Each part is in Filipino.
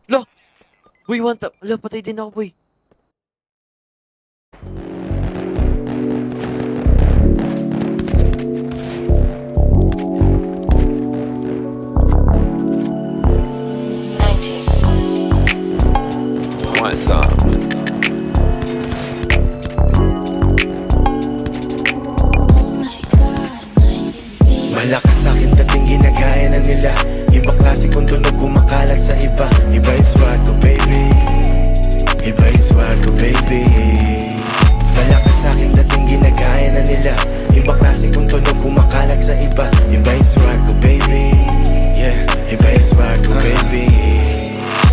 Lo! Boy, one tap. Ala, patay din ako, boy. One song. Malakas sa'kin dating ginagaya na nila. Ibang klase kung tunog kumakalat sa iba. Iba yung swag ko, baby. Iba yung swag ko, baby. Malakas sa'kin dating ginagaya na nila. Ibang klase kung tunog kumakalat sa iba. Iba yung swag ko, baby. Yeah, iba yung swag ko, baby.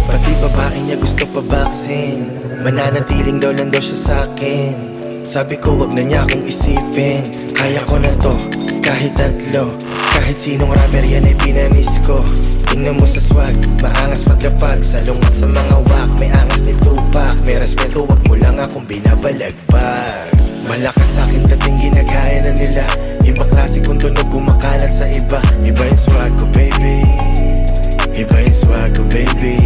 Pati babae niya gusto pa vaccine. Mananatiling daw lang daw siya sa'kin. Sabi ko wag na niya akong isipin. Kaya ko na to, kahit tatlo. Kahit sinong rapper yan ay pinamiss ko. Tingnan mo sa swag, maangas maglapag. Salungat sa mga wak, may angas ni Tupac. May respeto, wag mo lang akong binabalagbag. Malakas sa'kin dating ginagaya na nila. Ibang klase kung tunog kumakalat sa iba. Iba yung swag ko, baby. Iba yung swag ko, baby.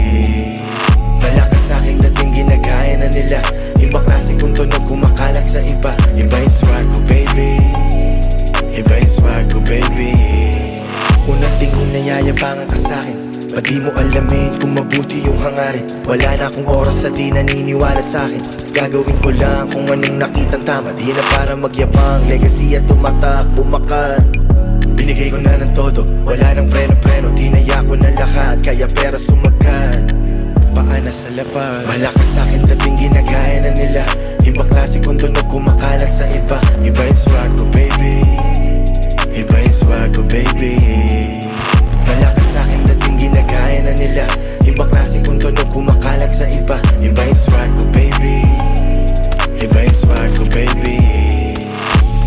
Malakas sa'kin dating ginagaya na nila. Ibang klase kung tunog kumakalat sa iba. Iba yung swag ko, baby. Iba yung swag ko, baby. Unang tingin na yayabangan ka sa'kin. Ba't di mo alamin kung mabuti yung hangarin? Wala na akong oras sa di naniniwala sa'kin. Gagawin ko lang kung anong nakitang tama. Di na para magyabang, legacy at tumatak, bumakat. Binigay ko na ng todo, wala nang preno-preno. Tinaya ko na lahat, kaya pera sumagat. Paana sa lapad. Malakas sa'kin dating ginagaya na nila. Ibang klase kung tunog kumakalat sa iba. Iba yung swag ko, baby. Iba yung swag ko, baby. Malakas sa'kin dating ginagaya na nila. Ibang klase kung tunog kumakalat sa iba. Iba yung swag ko, baby. Iba yung swag ko, baby.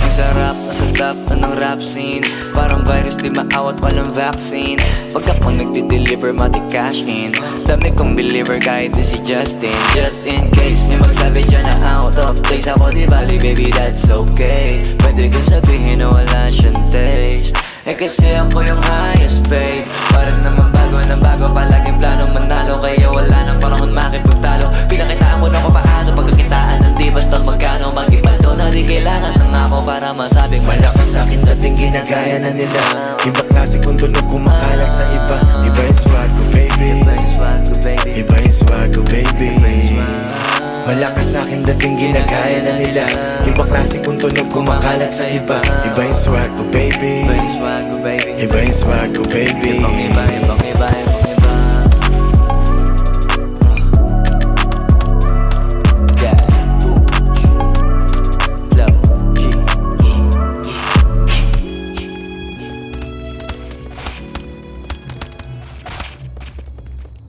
Ang sarap, nasa top na ng rap scene. Parang virus di maawat, walang vaccine. Pag ako nagdi-deliver, mati cash in. Dami kong believer kahit di si Justin. Just in case may magsabi dyan na out of place. Ako di bali, baby, that's okay. Pwede kong sabihin na wala siyang taste. Eh kasi ako yung highest paid. Parang naman bago ng bago, palaging plano manalo. Kaya wala nang panahon makipagtalo. Pinakitaan ko na kung paano pagkakitaan ng di basta magkano. Mag-ipalto na di kailangan ng ako para masabing malakas sa'kin dating ginagaya na nila. Ibang klase kung tunog kumakalat sa iba. Iba yung swag ko, baby. Iba yung swag ko, baby. Iba yung swag ko, baby. Malakas sa'kin dating ginagaya na nila. Ibang klase kung tunog kumakalat sa iba. Iba yung swag ko, baby. Iba yung swag ko, baby. Iba yung swag ko, baby. Ibang iba, ibang iba, ibang